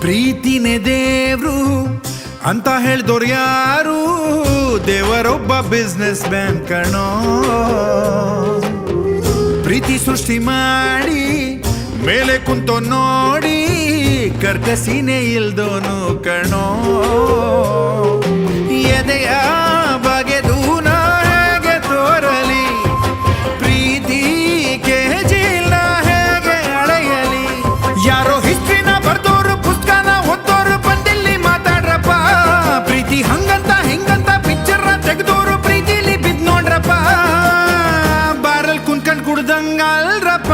ಪ್ರೀತಿನೇ ದೇವ್ರು ಅಂತ ಹೇಳ್ದೋರು ಯಾರು? ದೇವರೊಬ್ಬ ಬಿಸ್ನೆಸ್ ಮ್ಯಾನ್ ಕಣೋ. ಪ್ರೀತಿ ಸೃಷ್ಟಿ ಮಾಡಿ ಮೇಲೆ ಕುಂತೋ ನೋಡಿ, ಕರ್ಕಸಿನೇ ಇಲ್ದೋನು ಕಣೋ. ಎದೆಯ ಬಗೆದು ನಾ ಹೇಗೆ ತೋರಲಿ, ಪ್ರೀತಿ ಕೆಜಿಲ ಹೇಗೆ ಅಳೆಯಲಿ? ಯಾರೋ ಹಿಸ್ಟ್ರಿನ ಬರ್ದೋರು ಪುಸ್ತಕನ ಓದೋರು ಬಂದಿಲ್ಲಿ ಮಾತಾಡ್ರಪ್ಪ. ಪ್ರೀತಿ ಹಂಗಂತ ಹಿಂಗಂತ ಪಿಕ್ಚರ್ ತೆಗೆದೋರು ಪ್ರೀತಿಲಿ ಬಿದ್ ನೋಡ್ರಪ್ಪ. ಬಾರಲ್ ಕುಂತ್ಕೊಂಡ್ ಕುಡ್ದಂಗಲ್ರಪ್ಪ.